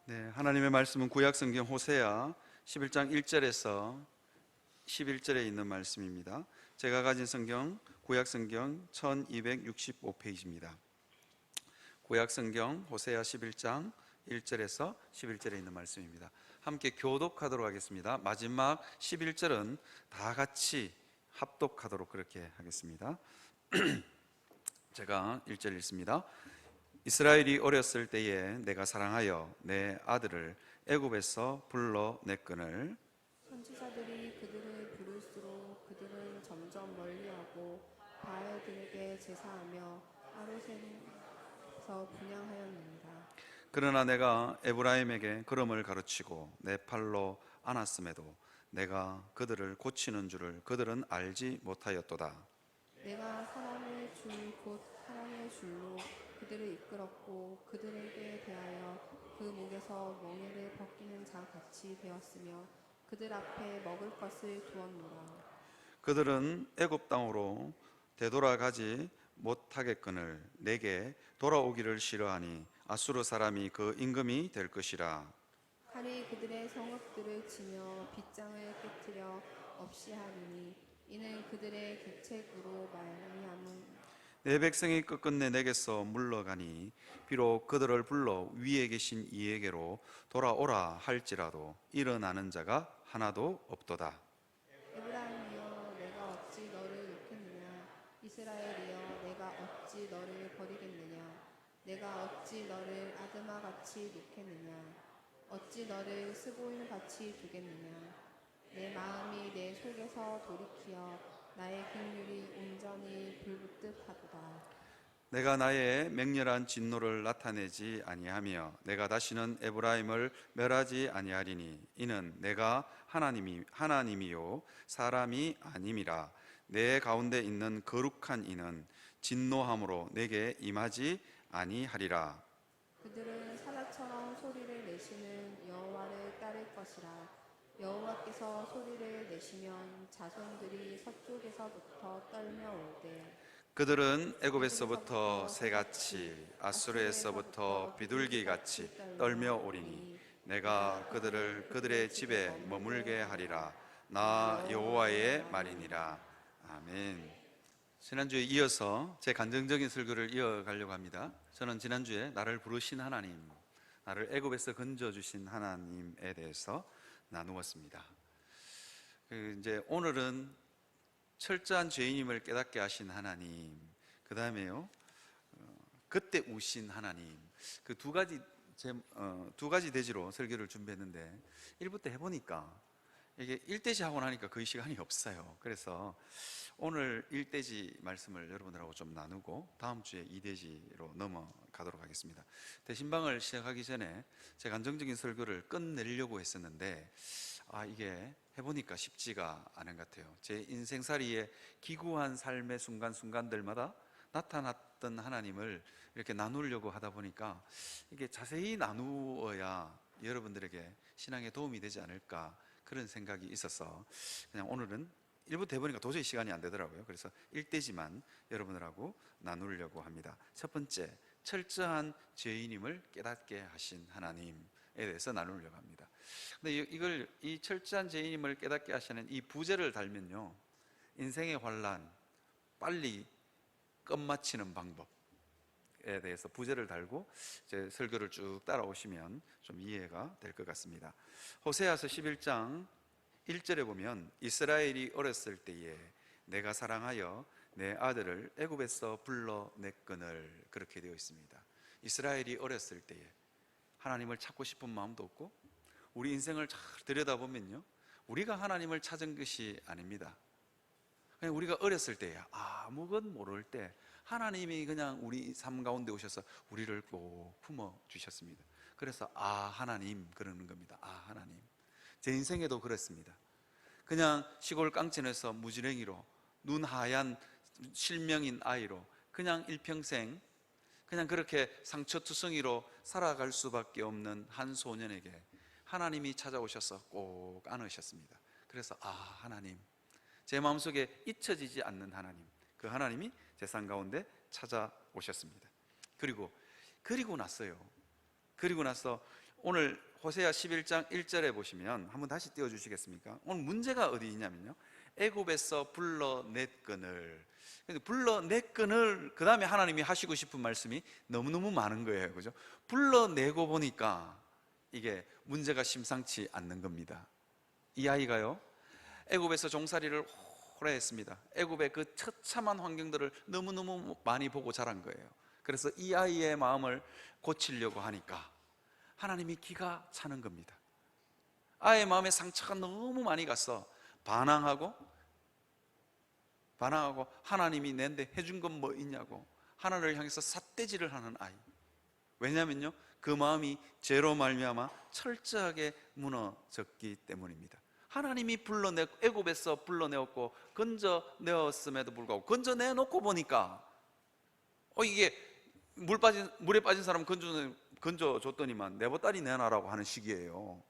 네, 하나님의 말씀은 구약성경 호세아 11장 1절에서 11절에 있는 말씀입니다. 제가 가진 성경 구약성경 1265페이지입니다. 구약성경 호세아 11장 1절에서 11절에 있는 말씀입니다. 함께 교독하도록 하겠습니다. 마지막 11절은 다 같이 합독하도록 그렇게 하겠습니다. 제가 1절 읽습니다. 이스라엘이 어렸을 때에 내가 사랑하여 내 아들을 애굽에서 불러냈거늘 선지자들이 그들을 부를수록 그들은 점점 멀리하고 바알들에게 제사하며 아로셋에서 분향하였느니라. 그러나 내가 에브라임에게 걸음을 가르치고 내 팔로 안았음에도 내가 그들을 고치는 줄을 그들은 알지 못하였도다. 내가 사랑의 줄 곧 사랑의 줄로 그들을 이끌었고 그들에게 대하여 그 목에서 멍에를 벗기는 자 같이 되었으며 그들 앞에 먹을 것을 두었노라. 그들은 애굽 땅으로 되돌아가지 못하겠거늘 내게 돌아오기를 싫어하니 아수르 사람이 그 임금이 될 것이라. 칼이 그들의 성읍들을 치며 빗장을 깨뜨려 없이 하리니 이는 그들의 계책으로 말미암은. 내 백성이 끝끝내 내게서 물러가니 비록 그들을 불러 위에 계신 이에게로 돌아오라 할지라도 일어나는 자가 하나도 없도다. 에브라임이여 내가 어찌 너를 놓겠느냐. 이스라엘이여 내가 어찌 너를 버리겠느냐. 내가 어찌 너를 아드마같이 놓겠느냐. 어찌 너를 스보임같이 두겠느냐. 내 마음이 내 속에서 돌이키어 나의 긍휼이 온전히 불붙듯 하도다. 내가 나의 맹렬한 진노를 나타내지 아니하며 내가 다시는 에브라임을 멸하지 아니하리니 이는 내가 하나님이요 사람이 아님이라. 내 가운데 있는 거룩한 이는 진노함으로 내게 임하지 아니하리라. 그들은 사자처럼 소리를 내시는 여호와를 따를 것이라. 여호와께서 소리를 내시면 자손들이 서쪽에서부터 떨며 올되 그들은 애굽에서부터 새같이 아수르에서부터 비둘기같이 떨며 오리니 내가 그들을 그들의 집에 머물게 하리라. 나 여호와의 말이니라. 아멘. 지난주에 이어서 제 간증적인 설교를 이어가려고 합니다. 저는 지난주에 나를 부르신 하나님, 나를 애굽에서 건져주신 하나님에 대해서 나누었습니다. 이제 오늘은 철저한 죄인임을 깨닫게 하신 하나님, 그 다음에요 그때 우신 하나님, 그 두 가지 대지로 설교를 준비했는데 1부 때 해보니까 이게 1대지 하고 나니까 거의 시간이 없어요. 그래서 오늘 1대지 말씀을 여러분들하고 좀 나누고 다음 주에 2대지로 넘어가도록 하겠습니다. 대신방을 시작하기 전에 제 간증적인 설교를 끝내려고 했었는데 이게 해보니까 쉽지가 않은 것 같아요. 제 인생살이의 기구한 삶의 순간순간들마다 나타났던 하나님을 이렇게 나누려고 하다 보니까 이게 자세히 나누어야 여러분들에게 신앙에 도움이 되지 않을까 그런 생각이 있어서 그냥 오늘은 1부터 해보니까 도저히 시간이 안 되더라고요. 그래서 1대지만 여러분들하고 나누려고 합니다. 첫 번째, 철저한 죄인임을 깨닫게 하신 하나님에 대해서 나누려고 합니다. 근데 이 철저한 죄인임을 깨닫게 하시는 이 부제를 달면요, 인생의 환란 빨리 끝마치는 방법에 대해서 부제를 달고 제 설교를 쭉 따라오시면 좀 이해가 될 것 같습니다. 호세아서 11장 1절에 보면 이스라엘이 어렸을 때에 내가 사랑하여 내 아들을 애굽에서 불러냈거늘 그렇게 되어 있습니다. 이스라엘이 어렸을 때에 하나님을 찾고 싶은 마음도 없고 우리 인생을 잘 들여다보면요, 우리가 하나님을 찾은 것이 아닙니다. 그냥 우리가 어렸을 때에 아무것 모를 때 하나님이 그냥 우리 삶 가운데 오셔서 우리를 꼭 품어주셨습니다. 그래서 하나님 그러는 겁니다. 하나님. 제 인생에도 그렇습니다. 그냥 시골 깡촌에서 무지랭이로 눈 하얀 실명인 아이로 그냥 일평생 그냥 그렇게 상처투성이로 살아갈 수밖에 없는 한 소년에게 하나님이 찾아오셔서 꼭 안으셨습니다. 그래서 하나님, 제 마음속에 잊혀지지 않는 하나님, 그 하나님이 제 삶 가운데 찾아오셨습니다. 그리고 나서 오늘 호세아 11장 1절에 보시면 한번 다시 띄워주시겠습니까? 오늘 문제가 어디 있냐면요, 애굽에서 불러냈거늘. 불러냈거늘, 그 다음에 하나님이 하시고 싶은 말씀이 너무너무 많은 거예요. 그죠? 불러내고 보니까 이게 문제가 심상치 않는 겁니다. 이 아이가요, 애굽에서 종살이를 오래 했습니다. 애굽의 그 처참한 환경들을 너무너무 많이 보고 자란 거예요. 그래서 이 아이의 마음을 고치려고 하니까 하나님이 기가 차는 겁니다. 아이의 마음에 상처가 너무 많이 가서 반항하고 하나님이 내한테 해준 건 뭐 있냐고 하나님을 향해서 삿대질을 하는 아이. 왜냐면요, 그 마음이 죄로 말미암아 철저하게 무너졌기 때문입니다. 하나님이 애굽에서 불러내었고 건져내었음에도 불구하고 건져내놓고 보니까 이게 물에 빠진 사람 건져줬더니만 내 보따리 내놔라고 하는 식이에요.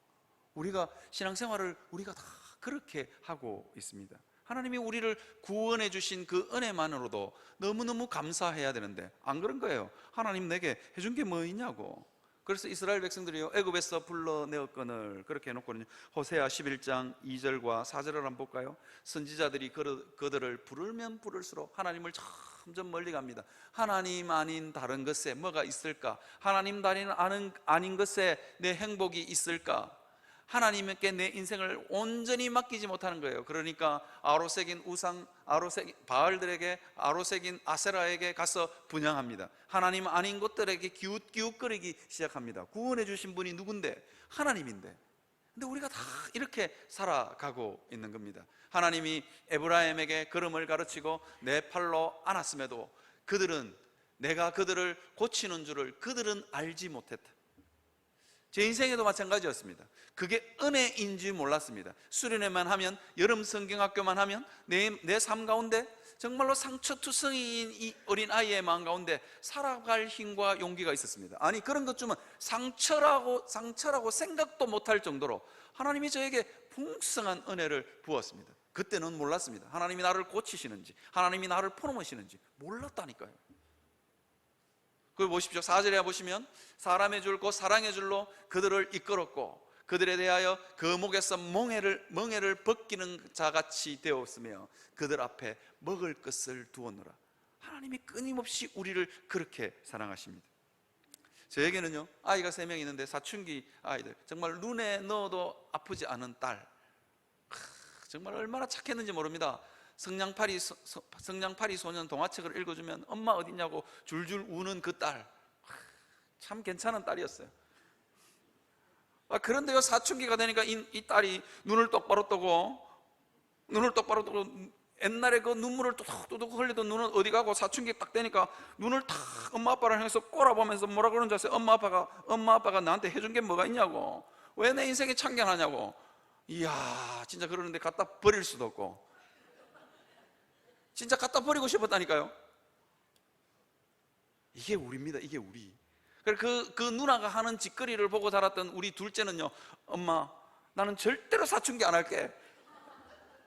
우리가 신앙생활을 우리가 다 그렇게 하고 있습니다. 하나님이 우리를 구원해 주신 그 은혜만으로도 너무너무 감사해야 되는데 안 그런 거예요. 하나님 내게 해준 게 뭐 있냐고. 그래서 이스라엘 백성들이요, 애굽에서 불러내었거늘 그렇게 해놓고는 호세아 11장 2절과 4절을 한번 볼까요? 선지자들이 그들을 부르면 부를수록 하나님을 점점 멀리 갑니다. 하나님 아닌 다른 것에 뭐가 있을까? 하나님 아닌 것에 내 행복이 있을까? 하나님께 내 인생을 온전히 맡기지 못하는 거예요. 그러니까 아로새긴 바알들에게, 아로새긴 아세라에게 가서 분향합니다. 하나님 아닌 것들에게 기웃기웃거리기 시작합니다. 구원해 주신 분이 누군데? 하나님인데. 근데 우리가 다 이렇게 살아가고 있는 겁니다. 하나님이 에브라임에게 걸음을 가르치고 내 팔로 안았음에도 내가 그들을 고치는 줄을 그들은 알지 못했다. 제 인생에도 마찬가지였습니다. 그게 은혜인지 몰랐습니다. 수련회만 하면, 여름 성경학교만 하면 내 삶 가운데 정말로 상처투성이인 이 어린 아이의 마음 가운데 살아갈 힘과 용기가 있었습니다. 아니, 그런 것 주면 상처라고 생각도 못할 정도로 하나님이 저에게 풍성한 은혜를 부었습니다. 그때는 몰랐습니다. 하나님이 나를 고치시는지, 하나님이 나를 포럼하시는지 몰랐다니까요. 그걸 보십시오. 4절에 보시면 사람의 줄 곧 사랑의 줄로 그들을 이끌었고 그들에 대하여 그 목에서 멍에를 벗기는 자같이 되었으며 그들 앞에 먹을 것을 두었노라. 하나님이 끊임없이 우리를 그렇게 사랑하십니다. 저에게는요, 아이가 3명 있는데 사춘기 아이들, 정말 눈에 넣어도 아프지 않은 딸, 정말 얼마나 착했는지 모릅니다. 성냥팔이 소년 동화책을 읽어주면 엄마 어딨냐고 줄줄 우는 그 딸, 참 괜찮은 딸이었어요. 그런데요, 사춘기가 되니까 이 딸이 눈을 똑바로 뜨고 옛날에 그 눈물을 뚜둑뚜둑 흘리던 눈은 어디 가고 사춘기 딱 되니까 눈을 탁 엄마 아빠를 향해서 꼬라보면서 뭐라 그러는지 아세요? 엄마 아빠가 나한테 해준 게 뭐가 있냐고, 왜 내 인생이 참견하냐고. 이야, 진짜 그러는데 갖다 버릴 수도 없고, 진짜 갖다 버리고 싶었다니까요. 이게 우리입니다. 이게 우리. 그 누나가 하는 짓거리를 보고 자랐던 우리 둘째는요, 엄마 나는 절대로 사춘기 안 할게.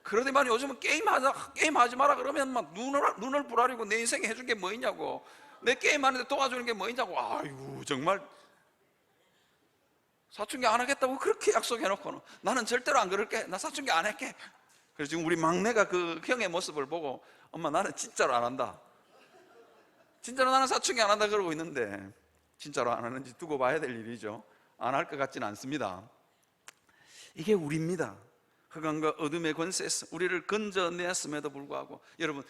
그러더만 요즘은 게임하지 마라 그러면 막 눈을 부라리고 내 인생에 해준 게 뭐 있냐고, 내 게임하는데 도와주는 게 뭐 있냐고. 아이고, 정말 사춘기 안 하겠다고 그렇게 약속해놓고는 나는 절대로 안 그럴게, 나 사춘기 안 할게. 그래서 지금 우리 막내가 그 형의 모습을 보고 엄마 나는 진짜로 안 한다, 진짜로 나는 사춘기 안 한다 그러고 있는데, 진짜로 안 하는지 두고 봐야 될 일이죠. 안 할 것 같지는 않습니다. 이게 우리입니다. 흑암과 어둠의 권세에서 우리를 건져내었음에도 불구하고, 여러분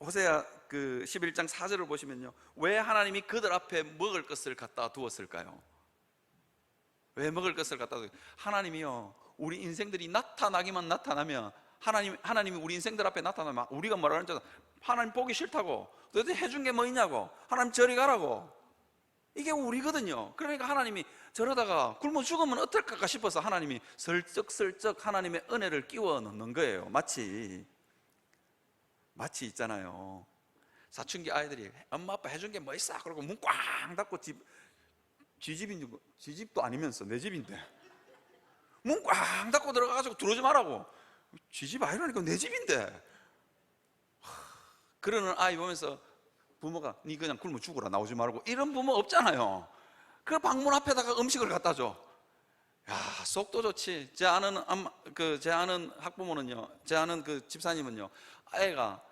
호세아 그 11장 4절을 보시면요, 왜 하나님이 그들 앞에 먹을 것을 갖다 두었을까요? 왜 먹을 것을 갖다 두었을까요? 하나님이요, 우리 인생들이 나타나면 하나님이 우리 인생들 앞에 나타나면 우리가 뭐라 그러잖아. 하나님 보기 싫다고, 너희들 해준 게 뭐 있냐고, 하나님 저리 가라고. 이게 우리거든요. 그러니까 하나님이 저러다가 굶어 죽으면 어떨까 싶어서 하나님이 슬쩍슬쩍 하나님의 은혜를 끼워 넣는 거예요. 마치 있잖아요, 사춘기 아이들이 엄마 아빠 해준 게 뭐 있어? 그러고 문 꽝 닫고 지집도 아니면서 내 집인데 문 꽝 닫고 들어가가지고 들어오지 말라고. 지집 아니라니까 내 집인데. 그러는 아이 보면서 부모가 니 그냥 굶어 죽어라 나오지 말고, 이런 부모 없잖아요. 그 방문 앞에다가 음식을 갖다 줘. 야, 속도 좋지. 제 아는 학부모는요, 제 아는 그 집사님은요, 아이가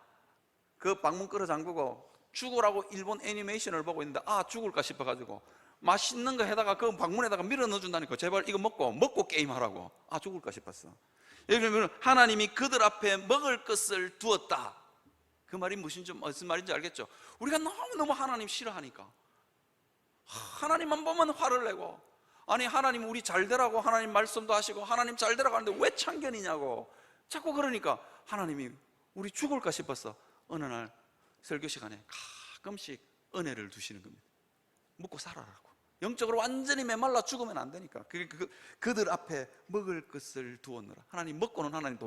그 방문 끌어 잠그고 죽으라고 일본 애니메이션을 보고 있는데, 죽을까 싶어가지고 맛있는 거 해다가 그 방문에다가 밀어 넣어준다니까. 제발 이거 먹고 게임하라고. 죽을까 싶었어. 예를 들면 하나님이 그들 앞에 먹을 것을 두었다. 그 말이 무슨 말인지 알겠죠? 우리가 너무너무 하나님 싫어하니까 하나님만 보면 화를 내고, 아니 하나님 우리 잘 되라고 하나님 말씀도 하시고 하나님 잘 되라고 하는데 왜 참견이냐고 자꾸 그러니까 하나님이 우리 죽을까 싶었어. 어느 날 설교 시간에 가끔씩 은혜를 두시는 겁니다. 먹고 살아라고. 영적으로 완전히 메말라 죽으면 안 되니까. 그들 앞에 먹을 것을 두었노라. 하나님 먹고는 하나님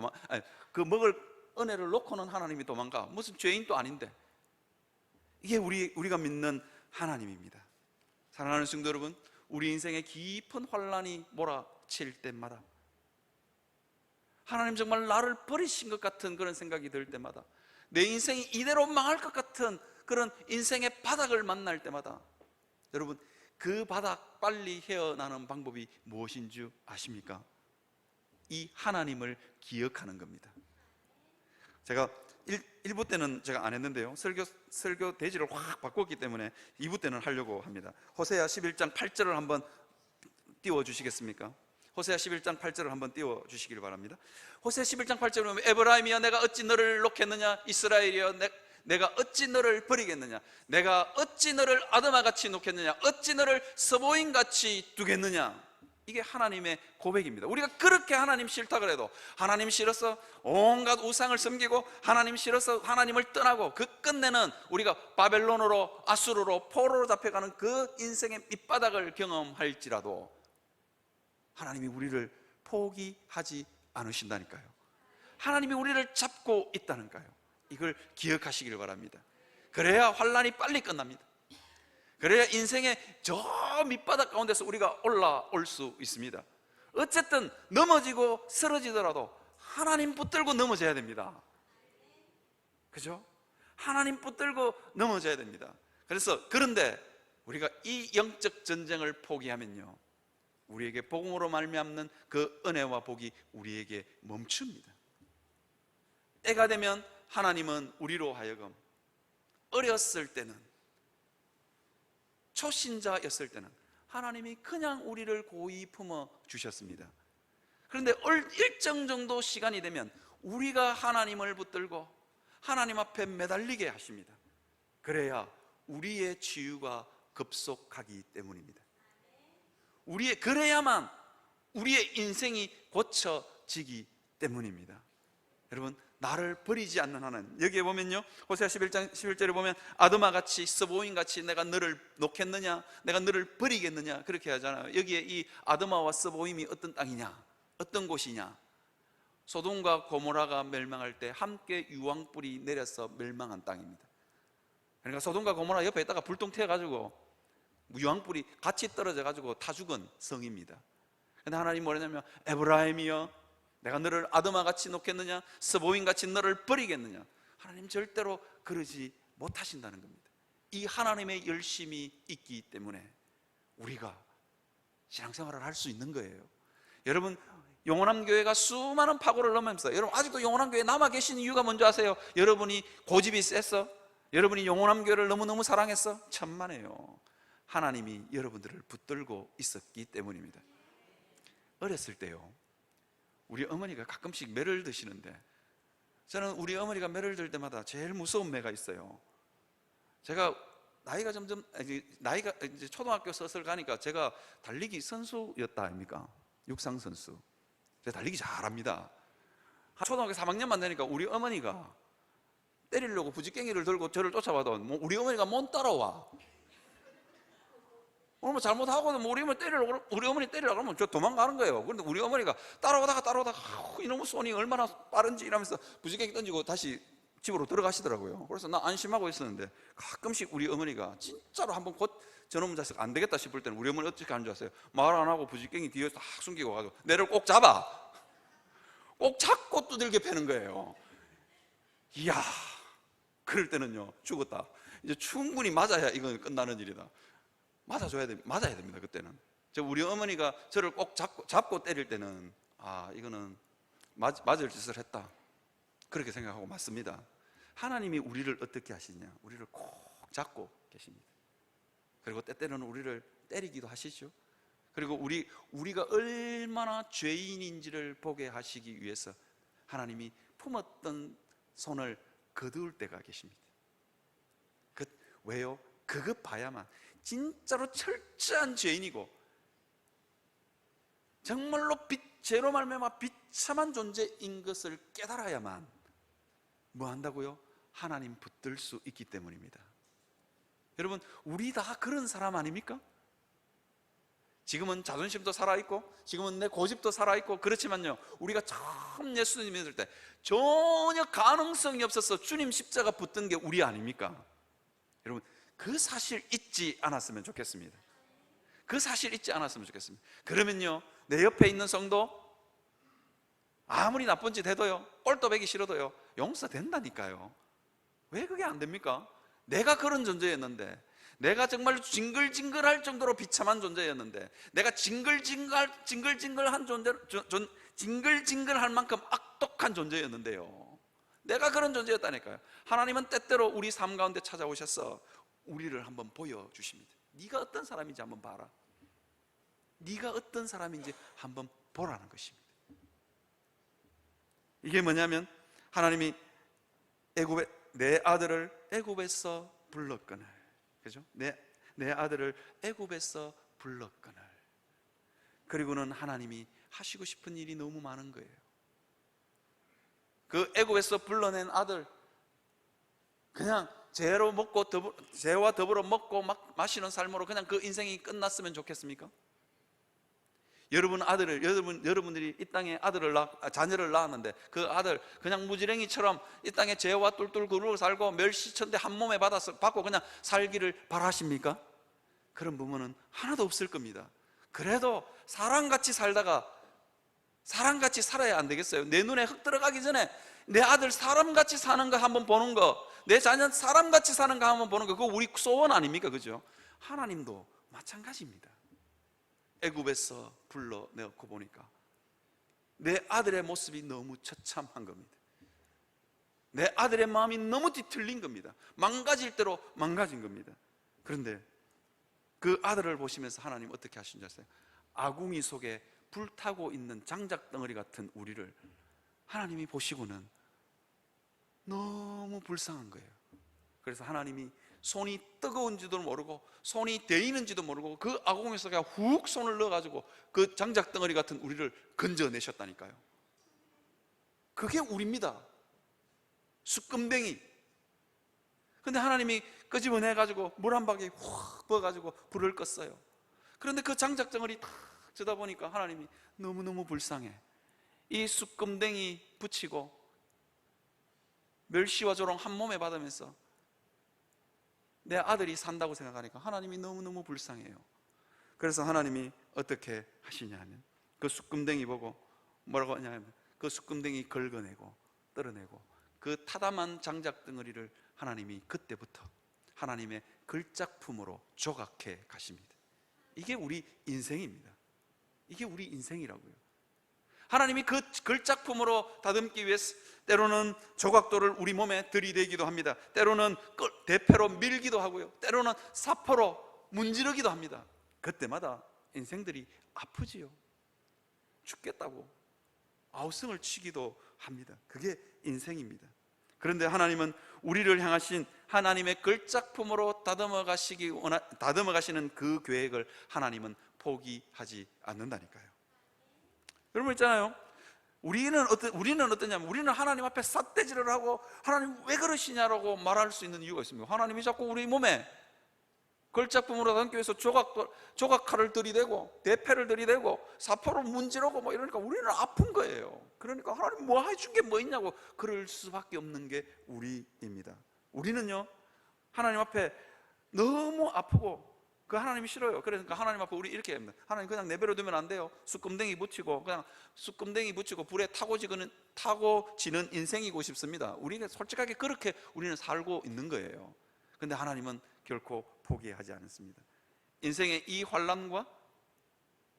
그 먹을 은혜를 놓고는 하나님이 도망가. 무슨 죄인도 아닌데. 이게 우리가 믿는 하나님입니다. 사랑하는 성도 여러분, 우리 인생에 깊은 환란이 몰아칠 때마다, 하나님 정말 나를 버리신 것 같은 그런 생각이 들 때마다, 내 인생이 이대로 망할 것 같은 그런 인생의 바닥을 만날 때마다, 여러분 그 바닥 빨리 헤어나는 방법이 무엇인 줄 아십니까? 이 하나님을 기억하는 겁니다. 제가 1부 때는 제가 안 했는데요, 설교 대지를 확 바꿨기 때문에 2부 때는 하려고 합니다. 호세아 11장 8절을 한번 띄워주시겠습니까? 호세아 11장 8절을 한번 띄워주시길 바랍니다. 호세아 11장 8절을 보면, 에브라임이여 내가 어찌 너를 놓겠느냐, 이스라엘이여 내가 어찌 너를 버리겠느냐, 내가 어찌 너를 아드마같이 놓겠느냐, 어찌 너를 서보임같이 두겠느냐. 이게 하나님의 고백입니다. 우리가 그렇게 하나님 싫다 그래도, 하나님 싫어서 온갖 우상을 섬기고 하나님 싫어서 하나님을 떠나고, 그 끝내는 우리가 바벨론으로, 아수르로, 포로로 잡혀가는 그 인생의 밑바닥을 경험할지라도 하나님이 우리를 포기하지 않으신다니까요. 하나님이 우리를 잡고 있다니까요. 이걸 기억하시길 바랍니다. 그래야 환란이 빨리 끝납니다. 그래야 인생의 저 밑바닥 가운데서 우리가 올라올 수 있습니다. 어쨌든 넘어지고 쓰러지더라도 하나님 붙들고 넘어져야 됩니다. 그죠? 하나님 붙들고 넘어져야 됩니다. 그런데 우리가 이 영적 전쟁을 포기하면요, 우리에게 복음으로 말미암는 그 은혜와 복이 우리에게 멈춥니다. 때가 되면 하나님은 우리로 하여금 어렸을 때는, 초신자였을 때는 하나님이 그냥 우리를 고이 품어 주셨습니다. 그런데 일정 정도 시간이 되면 우리가 하나님을 붙들고 하나님 앞에 매달리게 하십니다. 그래야 우리의 치유가 급속하기 때문입니다. 그래야만 우리의 인생이 고쳐지기 때문입니다. 여러분, 나를 버리지 않는 하나님. 여기에 보면요, 호세아 11장 11절에 보면, 아드마같이 스보임같이 내가 너를 놓겠느냐, 내가 너를 버리겠느냐, 그렇게 하잖아요. 여기에 이 아드마와 스보임이 어떤 땅이냐, 어떤 곳이냐, 소돔과 고모라가 멸망할 때 함께 유황불이 내려서 멸망한 땅입니다. 그러니까 소돔과 고모라 옆에 있다가 불똥 튀어가지고 유황불이 같이 떨어져가지고 타 죽은 성입니다. 그런데 하나님 뭐냐면, 에브라임이여 내가 너를 아드마같이 놓겠느냐, 스보임같이 너를 버리겠느냐. 하나님 절대로 그러지 못하신다는 겁니다. 이 하나님의 열심이 있기 때문에 우리가 신앙생활을 할 수 있는 거예요. 여러분, 영원한 교회가 수많은 파고를 넘으면서, 여러분 아직도 영원한 교회에 남아 계신 이유가 뭔지 아세요? 여러분이 고집이 셌어? 여러분이 영원한 교회를 너무너무 사랑했어? 천만에요. 하나님이 여러분들을 붙들고 있었기 때문입니다. 어렸을 때요, 우리 어머니가 가끔씩 매를 드시는데, 저는 우리 어머니가 매를 들 때마다 제일 무서운 매가 있어요. 제가 나이가 이제 초등학교 서슬 가니까 제가 달리기 선수였다 아닙니까? 육상 선수. 제가 달리기 잘합니다. 초등학교 3학년만 되니까 우리 어머니가 때리려고 부지깽이를 들고 저를 쫓아와도 우리 어머니가 못 따라와. 오늘 뭐 잘못하고는 우리 어머니 때리려고 하면 저 도망가는 거예요. 그런데 우리 어머니가 따라오다가 이놈의 손이 얼마나 빠른지 이러면서 부지깽이 던지고 다시 집으로 들어가시더라고요. 그래서 나 안심하고 있었는데, 가끔씩 우리 어머니가 진짜로 한번 곧 저놈 자식 안 되겠다 싶을 때는 우리 어머니 어떻게 하는 줄 아세요? 말 안 하고 부지깽이 뒤에서 딱 숨기고 가지고 내를 꼭 잡아. 꼭 잡고 두들겨 패는 거예요. 이야, 그럴 때는요, 죽었다. 이제 충분히 맞아야 이건 끝나는 일이다. 맞아야 됩니다. 그때는 우리 어머니가 저를 꼭 잡고 때릴 때는 이거는 맞을 짓을 했다, 그렇게 생각하고 맞습니다. 하나님이 우리를 어떻게 하시냐, 우리를 꼭 잡고 계십니다. 그리고 때때로는 우리를 때리기도 하시죠. 그리고 우리가 얼마나 죄인인지를 보게 하시기 위해서 하나님이 품었던 손을 거두을 때가 계십니다. 왜요? 그것 봐야만 진짜로 철저한 죄인이고 정말로 죄로 말미암아 비참한 존재인 것을 깨달아야만 뭐 한다고요? 하나님 붙들 수 있기 때문입니다. 여러분, 우리 다 그런 사람 아닙니까? 지금은 자존심도 살아있고 지금은 내 고집도 살아있고 그렇지만요, 우리가 처음 예수님 믿을 때 전혀 가능성이 없어서 주님 십자가 붙든 게 우리 아닙니까? 여러분, 그 사실 잊지 않았으면 좋겠습니다. 그 사실 잊지 않았으면 좋겠습니다. 그러면요, 내 옆에 있는 성도 아무리 나쁜 짓 해도요, 꼴도 배기 싫어도요, 용서된다니까요. 왜 그게 안 됩니까? 내가 그런 존재였는데, 내가 정말 징글징글할 정도로 비참한 존재였는데, 내가 징글징글한 징글징글할 만큼 악독한 존재였는데요, 내가 그런 존재였다니까요. 하나님은 때때로 우리 삶 가운데 찾아오셔서 우리를 한번 보여주십니다. 네가 어떤 사람인지 한번 봐라, 네가 어떤 사람인지 한번 보라는 것입니다. 이게 뭐냐면, 하나님이 내 아들을 애굽에서 불렀거늘, 그죠? 내 아들을 애굽에서 불렀거늘. 그리고는 하나님이 하시고 싶은 일이 너무 많은 거예요. 그 애굽에서 불러낸 아들, 그냥 죄와 더불어 먹고 마시는 삶으로 그냥 그 인생이 끝났으면 좋겠습니까? 여러분들이 이 땅에 자녀를 낳았는데 그 아들 그냥 무지랭이처럼 이 땅에 죄와 뚫뚫 굴고 살고 멸시천대 한 몸에 받고 그냥 살기를 바라십니까? 그런 부모는 하나도 없을 겁니다. 그래도 사람같이 살다가 사람같이 살아야 안 되겠어요? 내 눈에 흙 들어가기 전에 내 아들 사람같이 사는 거 한번 보는 거, 내 자녀 사람같이 사는 거 한번 보는 거, 그거 우리 소원 아닙니까? 그죠? 하나님도 마찬가지입니다. 애굽에서 불러내고 보니까 내 아들의 모습이 너무 처참한 겁니다. 내 아들의 마음이 너무 뒤틀린 겁니다. 망가질 대로 망가진 겁니다. 그런데 그 아들을 보시면서 하나님 어떻게 하신 줄 아세요? 아궁이 속에 불타고 있는 장작덩어리 같은 우리를 하나님이 보시고는 너무 불쌍한 거예요. 그래서 하나님이 손이 뜨거운지도 모르고 손이 데이는지도 모르고 그 아궁이 속에 훅 손을 넣어가지고 그 장작덩어리 같은 우리를 건져내셨다니까요. 그게 우리입니다. 숯금뱅이. 근데 하나님이 끄집어내가지고 물 한 바퀴 훅 부어가지고 불을 껐어요. 그런데 그 장작덩어리 탁 쩌다 보니까 하나님이 너무너무 불쌍해. 이 숯금뱅이 붙이고 멸시와 조롱 한 몸에 받으면서 내 아들이 산다고 생각하니까 하나님이 너무너무 불쌍해요. 그래서 하나님이 어떻게 하시냐면 그 숯금댕이 보고 뭐라고 하냐면 그 숯금댕이 긁어내고 떨어내고 그 타담한 장작덩어리를 하나님이 그때부터 하나님의 걸작품으로 조각해 가십니다. 이게 우리 인생입니다. 이게 우리 인생이라고요. 하나님이 그 걸작품으로 다듬기 위해서 때로는 조각돌을 우리 몸에 들이대기도 합니다. 때로는 대패로 밀기도 하고요, 때로는 사포로 문지르기도 합니다. 그때마다 인생들이 아프지요. 죽겠다고 아우성을 치기도 합니다. 그게 인생입니다. 그런데 하나님은 우리를 향하신 하나님의 걸작품으로 다듬어 가시는 그 계획을 하나님은 포기하지 않는다니까요. 여러분 있잖아요, 우리는 어떠냐면 우리는 하나님 앞에 삿대질을 하고 하나님 왜 그러시냐라고 말할 수 있는 이유가 있습니다. 하나님이 자꾸 우리 몸에 걸작품으로 담기 위해서 조각칼을 들이대고 대패를 들이대고 사포로 문지르고 뭐 이러니까 우리는 아픈 거예요. 그러니까 하나님 뭐 해준 게 뭐 있냐고 그럴 수밖에 없는 게 우리입니다. 우리는요, 하나님 앞에 너무 아프고 그 하나님이 싫어요. 그러니까 하나님 앞에 우리 이렇게 합니다. 하나님 그냥 내버려 두면 안 돼요. 숯금댕이 붙이고 그냥 숯금댕이 붙이고 불에 타고 지는 인생이고 싶습니다. 우리가 솔직하게 그렇게 우리는 살고 있는 거예요. 근데 하나님은 결코 포기하지 않습니다. 인생의 이 환난과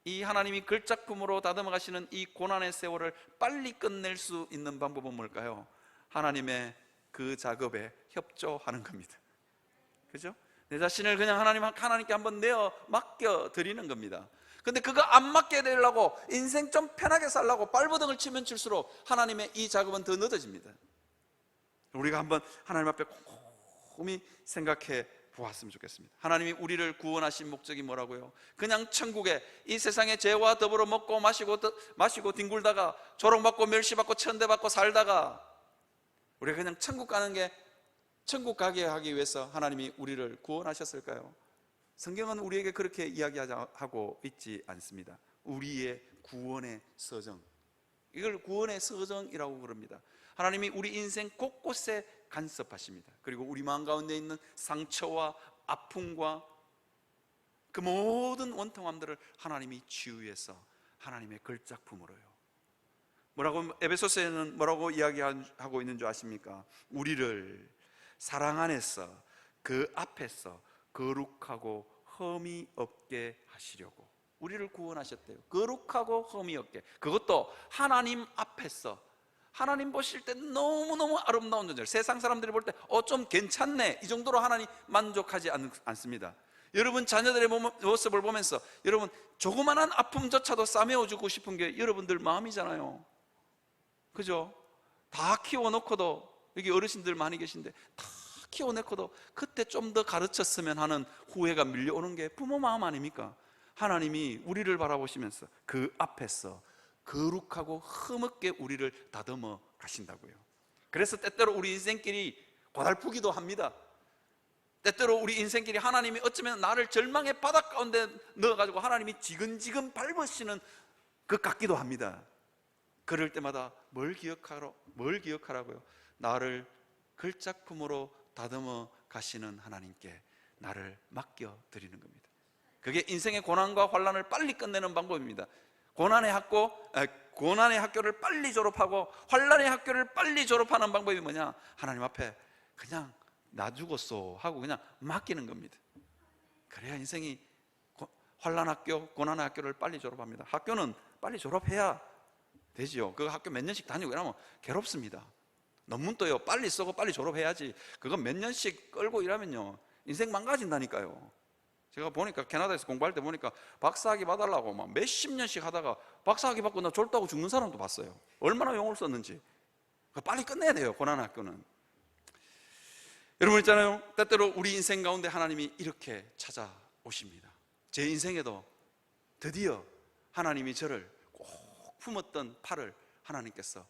이 하나님이 걸작품으로 다듬어 가시는 이 고난의 세월을 빨리 끝낼 수 있는 방법은 뭘까요? 하나님의 그 작업에 협조하는 겁니다. 그죠? 내 자신을 그냥 하나님께 한번 맡겨 드리는 겁니다. 근데 그거 안 맡게 되려고 인생 좀 편하게 살라고 발버둥을 치면 칠수록 하나님의 이 작업은 더 늦어집니다. 우리가 한번 하나님 앞에 곰곰이 생각해 보았으면 좋겠습니다. 하나님이 우리를 구원하신 목적이 뭐라고요? 그냥 천국에 이 세상의 죄와 더불어 먹고 마시고 뒹굴다가 조롱받고 멸시받고 천대받고 살다가 우리가 그냥 천국 가게 하기 위해서 하나님이 우리를 구원하셨을까요? 성경은 우리에게 그렇게 이야기하고 있지 않습니다. 우리의 구원의 서정, 이걸 구원의 서정이라고 부릅니다. 하나님이 우리 인생 곳곳에 간섭하십니다. 그리고 우리 마음 가운데 있는 상처와 아픔과 그 모든 원통함들을 하나님이 치유해서 하나님의 걸작품으로요. 에베소서에는 뭐라고 이야기하고 있는 줄 아십니까? 우리를 사랑 안에서 그 앞에서 거룩하고 흠이 없게 하시려고 우리를 구원하셨대요. 거룩하고 흠이 없게, 그것도 하나님 앞에서. 하나님 보실 때 너무너무 아름다운 존재, 세상 사람들이 볼 때 좀 괜찮네, 이 정도로 하나님 만족하지 않습니다. 여러분 자녀들의 모습을 보면서 여러분 조그만한 아픔조차도 싸매어주고 싶은 게 여러분들 마음이잖아요. 그죠? 다 키워놓고도, 여기 어르신들 많이 계신데 다 키워놓고도 그때 좀 더 가르쳤으면 하는 후회가 밀려오는 게 부모 마음 아닙니까? 하나님이 우리를 바라보시면서 그 앞에서 거룩하고 흠없게 우리를 다듬어 가신다고요. 그래서 때때로 우리 인생길이 고달프기도 합니다. 때때로 우리 인생길이 하나님이 어쩌면 나를 절망의 바닥 가운데 넣어가지고 하나님이 지근지근 밟으시는 것 같기도 합니다. 그럴 때마다 뭘 기억하라고요? 나를 걸작품으로 다듬어 가시는 하나님께 나를 맡겨 드리는 겁니다. 그게 인생의 고난과 환난을 빨리 끝내는 방법입니다. 고난의 학교를 빨리 졸업하고 환난의 학교를 빨리 졸업하는 방법이 뭐냐? 하나님 앞에 그냥 나 죽었어 하고 그냥 맡기는 겁니다. 그래야 인생이 환난 학교, 고난의 학교를 빨리 졸업합니다. 학교는 빨리 졸업해야 되지요. 그 학교 몇 년씩 다니고 이러면 괴롭습니다. 논문도요 빨리 쓰고 빨리 졸업해야지. 그거 몇 년씩 끌고 이러면요 인생 망가진다니까요. 제가 보니까 캐나다에서 공부할 때 보니까 박사학위 받으려고 막 몇십 년씩 하다가 박사학위 받고 나 졸다고 죽는 사람도 봤어요. 얼마나 용을 썼는지. 빨리 끝내야 돼요, 고난의 학교는. 여러분 있잖아요, 때때로 우리 인생 가운데 하나님이 이렇게 찾아오십니다. 제 인생에도 드디어 하나님이 저를 꼭 품었던 팔을 하나님께서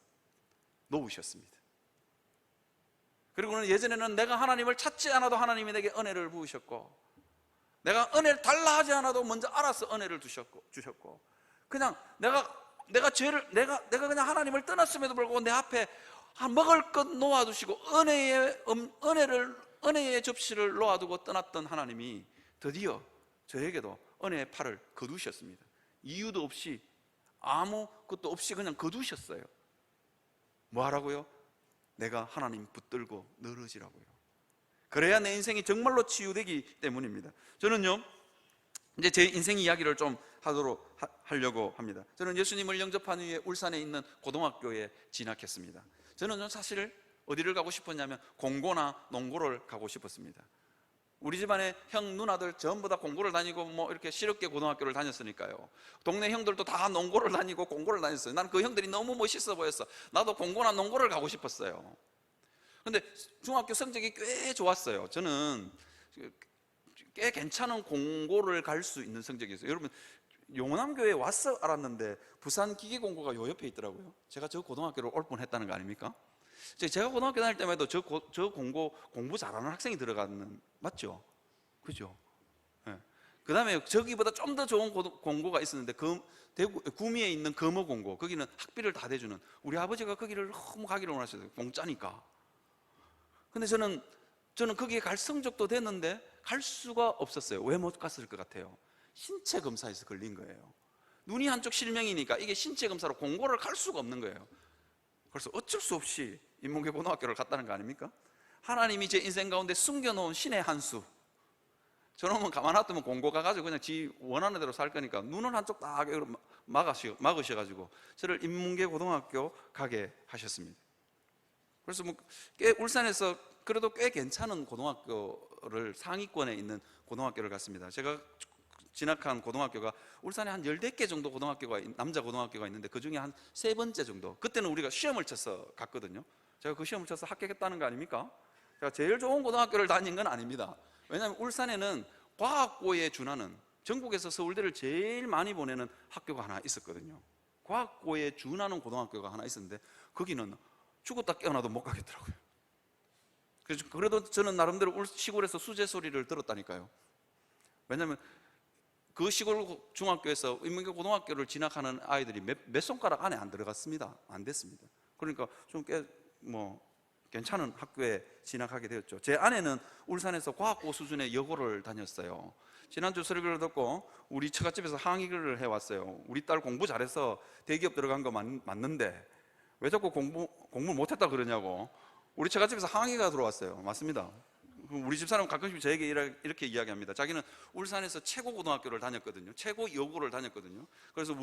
놓으셨습니다. 그리고는 예전에는 내가 하나님을 찾지 않아도 하나님이 내게 은혜를 부으셨고, 내가 은혜를 달라 하지 않아도 먼저 알아서 은혜를 주셨고, 그냥 내가 그냥 하나님을 떠났음에도 불구하고 내 앞에 먹을 것 놓아두시고 은혜의 접시를 놓아두고 떠났던 하나님이 드디어 저에게도 은혜의 팔을 거두셨습니다. 이유도 없이, 아무것도 없이 그냥 거두셨어요. 뭐 하라고요? 내가 하나님 붙들고 늘어지라고요. 그래야 내 인생이 정말로 치유되기 때문입니다. 저는요 이제 제 인생 이야기를 좀 하려고 합니다. 저는 예수님을 영접한 후에 울산에 있는 고등학교에 진학했습니다. 저는 사실 어디를 가고 싶었냐면 공고나 농고를 가고 싶었습니다. 우리 집안에 형 누나들 전부 다 공고를 다니고 뭐 이렇게 실업계 고등학교를 다녔으니까요. 동네 형들도 다 농고를 다니고 공고를 다녔어요. 나는 그 형들이 너무 멋있어 보였어. 나도 공고나 농고를 가고 싶었어요. 근데 중학교 성적이 꽤 좋았어요. 저는 꽤 괜찮은 공고를 갈 수 있는 성적이었어요. 여러분 용남교회에 와서 알았는데 부산 기계공고가 요 옆에 있더라고요. 제가 저 고등학교를 올 뻔했다는 거 아닙니까? 제가 고등학교 다닐 때만 해도 저 공부 잘하는 학생이 들어가는, 맞죠? 그죠? 네. 그 다음에 저기보다 좀 더 좋은 공고가 있었는데 대구 구미에 있는 금호공고, 거기는 학비를 다 대주는, 우리 아버지가 거기를 너무 가기를 원하셨어요. 공짜니까. 근데 저는 거기에 갈 성적도 됐는데 갈 수가 없었어요. 왜 못 갔을 것 같아요? 신체 검사에서 걸린 거예요. 눈이 한쪽 실명이니까 이게 신체 검사로 공고를 갈 수가 없는 거예요. 그래서 어쩔 수 없이 인문계 고등학교를 갔다는 거 아닙니까? 하나님이 제 인생 가운데 숨겨놓은 신의 한 수, 저놈은 가만 놔두면 공고 가가지고 그냥 지 원하는 대로 살 거니까 눈은 한쪽 딱 막으셔가지고 저를 인문계 고등학교 가게 하셨습니다. 그래서 꽤 울산에서 그래도 꽤 괜찮은 고등학교를 상위권에 있는 고등학교를 갔습니다. 제가 진학한 고등학교가 울산에 한 14개 정도 남자 고등학교가 있는데 그 중에 한 3번째 정도. 그때는 우리가 시험을 쳐서 갔거든요. 제가 그 시험을 쳐서 합격했다는 거 아닙니까? 제가 제일 좋은 고등학교를 다닌 건 아닙니다. 왜냐하면 울산에는 과학고에 준하는, 전국에서 서울대를 제일 많이 보내는 학교가 하나 있었거든요. 과학고에 준하는 고등학교가 하나 있었는데 거기는 죽었다 깨어나도 못 가겠더라고요. 그래도 저는 나름대로 시골에서 수제 소리를 들었다니까요. 왜냐하면 그 시골 중학교에서 인문계 고등학교를 진학하는 아이들이 몇 손가락 안에 안 들어갔습니다. 안 됐습니다. 그러니까 좀 꽤 괜찮은 학교에 진학하게 되었죠. 제 아내는 울산에서 과학고 수준의 여고를 다녔어요. 지난주 설교를 듣고 우리 처갓집에서 항의를 해왔어요. 우리 딸 공부 잘해서 대기업 들어간 거 맞는데 왜 자꾸 공부 못했다 그러냐고 우리 처갓집에서 항의가 들어왔어요. 맞습니다. 우리 집사람은 가끔씩 저에게 이렇게 이야기합니다. 자기는 울산에서 최고 고등학교를 다녔거든요. 최고 여고를 다녔거든요. 그래서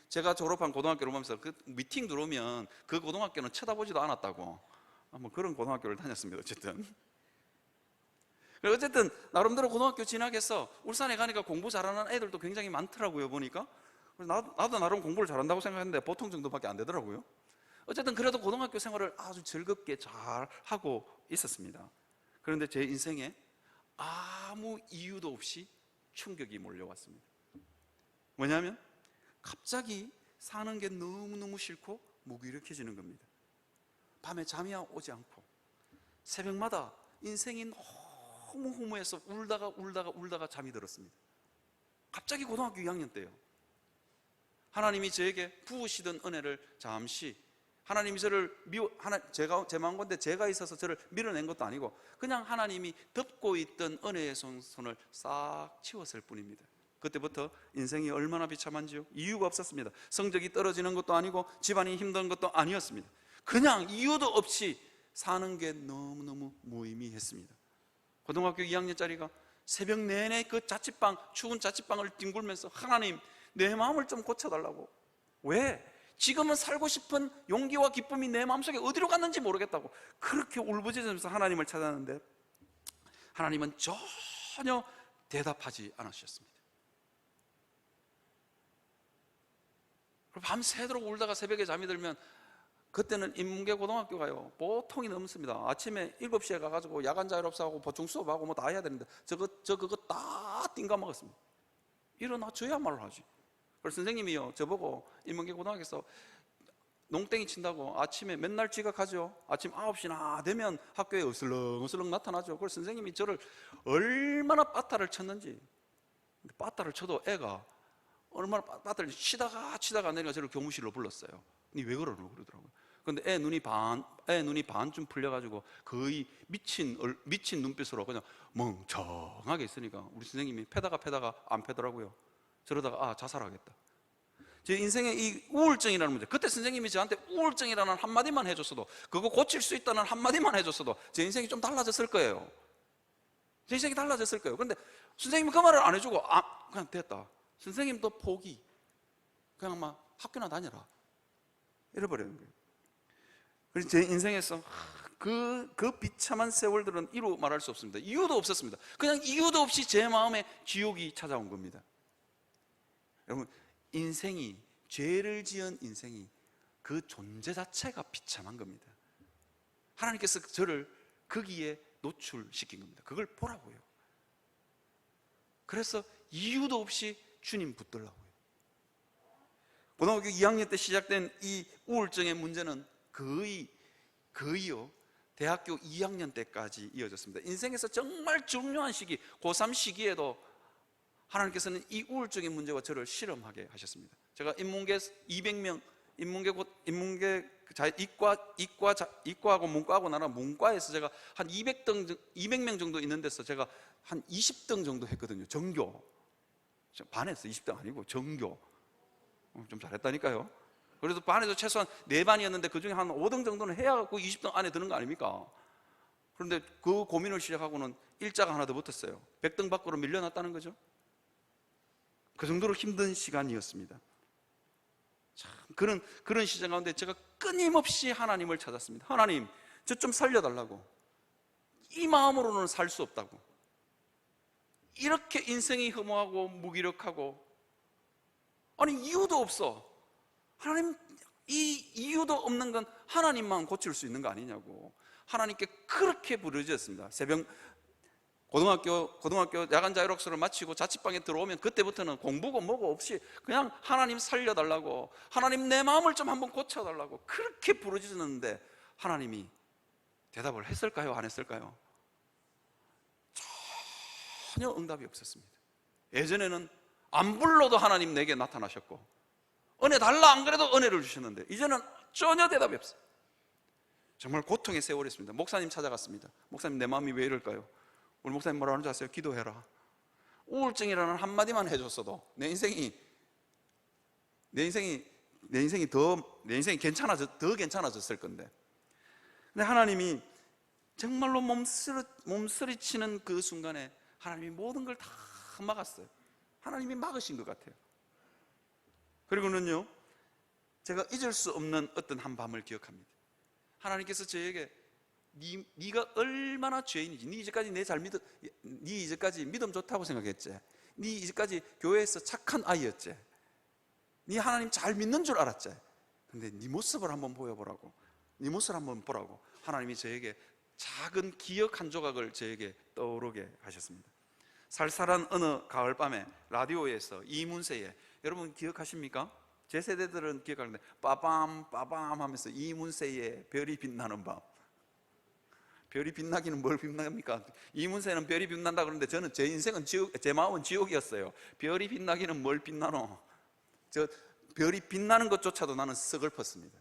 제가 졸업한 고등학교를 보면서 그 미팅 들어오면 그 고등학교는 쳐다보지도 않았다고 뭐 그런 고등학교를 다녔습니다. 어쨌든 나름대로 고등학교 진학해서 울산에 가니까 공부 잘하는 애들도 굉장히 많더라고요. 보니까 나도 나름 공부를 잘한다고 생각했는데 보통 정도밖에 안 되더라고요. 어쨌든 그래도 고등학교 생활을 아주 즐겁게 잘 하고 있었습니다. 그런데 제 인생에 아무 이유도 없이 충격이 몰려왔습니다. 뭐냐면 갑자기 사는 게 너무너무 싫고 무기력해지는 겁니다. 밤에 잠이 오지 않고 새벽마다 인생이 너무 허무해서 울다가 잠이 들었습니다. 갑자기 고등학교 2학년 때요. 하나님이 저에게 부으시던 은혜를 잠시, 하나님이 저를 제 마음건데 제가 있어서 저를 밀어낸 것도 아니고 그냥 하나님이 덮고 있던 은혜의 손을 싹 치웠을 뿐입니다. 그때부터 인생이 얼마나 비참한지요. 이유가 없었습니다. 성적이 떨어지는 것도 아니고 집안이 힘든 것도 아니었습니다. 그냥 이유도 없이 사는 게 너무너무 무의미했습니다. 고등학교 2학년짜리가 새벽 내내 그 추운 자취방을 뒹굴면서 하나님 내 마음을 좀 고쳐달라고. 왜? 지금은 살고 싶은 용기와 기쁨이 내 마음속에 어디로 갔는지 모르겠다고 그렇게 울부짖으면서 하나님을 찾았는데 하나님은 전혀 대답하지 않으셨습니다. 밤새도록 울다가 새벽에 잠이 들면 그때는 인문계 고등학교가요 보통이 넘습니다. 아침에 7시에 가가지고 야간 자율학습하고 보충 수업하고 뭐 다 해야 되는데 그거 다 띵가 먹었습니다. 일어나줘야말로 하지. 그래서 선생님이요 저보고 인문계 고등학교에서 농땡이 친다고 아침에 맨날 지각하죠. 아침 9시나 되면 학교에 어슬렁어슬렁 나타나죠. 그래서 선생님이 저를 얼마나 빠따를 쳤는지, 빠따를 쳐도 애가 얼마나 빠따를 치다가 내가 저를 교무실로 불렀어요. 니 왜 그러노? 그러더라고요. 근데 애 눈이 반쯤 풀려가지고 거의 미친 눈빛으로 그냥 멍청하게 있으니까 우리 선생님이 패다가 안 패더라고요. 저러다가 자살하겠다. 제 인생의 이 우울증이라는 문제, 그때 선생님이 저한테 우울증이라는 한마디만 해줬어도, 그거 고칠 수 있다는 한마디만 해줬어도 제 인생이 좀 달라졌을 거예요. 제 인생이 달라졌을 거예요. 그런데 선생님이 그 말을 안 해주고 그냥 됐다. 선생님도 포기. 그냥 막 학교나 다녀라. 이래버리는 거예요. 그래서 제 인생에서 그 비참한 세월들은 이루 말할 수 없습니다. 이유도 없었습니다. 그냥 이유도 없이 제 마음에 지옥이 찾아온 겁니다. 여러분, 죄를 지은 인생이 그 존재 자체가 비참한 겁니다. 하나님께서 저를 거기에 노출시킨 겁니다. 그걸 보라고요. 그래서 이유도 없이 주님 붙들라고요. 고등학교 2학년 때 시작된 이 우울증의 문제는 거의요 대학교 2학년 때까지 이어졌습니다. 인생에서 정말 중요한 시기, 고3 시기에도 하나님께서는 이 우울증의 문제와 저를 실험하게 하셨습니다. 제가 인문계 200명, 이과하고 문과하고 나라 문과에서 제가 한 200명 정도 있는 데서 제가 한 20등 정도 했거든요. 전교. 반에서 20등 아니고 전교. 좀 잘했다니까요. 그래도 반에도 최소한 4반이었는데 그 중에 한 5등 정도는 해야 그 20등 안에 드는 거 아닙니까? 그런데 그 고민을 시작하고는 일자가 하나 더 붙었어요. 백등 밖으로 밀려났다는 거죠. 그 정도로 힘든 시간이었습니다. 참 그런 시장 가운데 제가 끊임없이 하나님을 찾았습니다. 하나님, 저 좀 살려달라고. 이 마음으로는 살 수 없다고. 이렇게 인생이 허무하고 무기력하고, 아니 이유도 없어. 하나님, 이 이유도 없는 건 하나님만 고칠 수 있는 거 아니냐고 하나님께 그렇게 부르짖었습니다. 새벽 고등학교 야간 자율학습을 마치고 자취방에 들어오면 그때부터는 공부고 뭐고 없이 그냥 하나님 살려달라고, 하나님 내 마음을 좀 한번 고쳐달라고 그렇게 부르짖었는데 하나님이 대답을 했을까요? 안 했을까요? 전혀 응답이 없었습니다. 예전에는 안 불러도 하나님 내게 나타나셨고, 은혜 달라 안 그래도 은혜를 주셨는데 이제는 전혀 대답이 없어요. 정말 고통의 세월이었습니다. 목사님 찾아갔습니다. 목사님, 내 마음이 왜 이럴까요? 우리 목사님 뭐라 하는지 아세요? 기도해라. 우울증이라는 한마디만 해줬어도 내 인생이 더 괜찮아졌을 건데. 근데 하나님이 정말로 몸서리치는 그 순간에 하나님이 모든 걸 다 막았어요. 하나님이 막으신 것 같아요. 그리고는요, 제가 잊을 수 없는 어떤 한 밤을 기억합니다. 하나님께서 저에게 네가 얼마나 죄인인지, 네 이제까지 믿음 좋다고 생각했지, 네 이제까지 교회에서 착한 아이였지, 네 하나님 잘 믿는 줄 알았지, 근데 네 모습을 한번 보여보라고, 네 모습을 한번 보라고 하나님이 저에게 작은 기억 한 조각을 저에게 떠오르게 하셨습니다. 살살한 어느 가을밤에 라디오에서 이문세의, 여러분 기억하십니까? 제 세대들은 기억하는데, 빠밤 빠밤 하면서 이문세의 별이 빛나는 밤. 별이 빛나기는 뭘 빛납니까? 이문세는 별이 빛난다 그러는데 저는 제 인생은 제 마음은 지옥이었어요. 별이 빛나기는 뭘 빛나노? 저 별이 빛나는 것조차도 나는 서글펐습니다.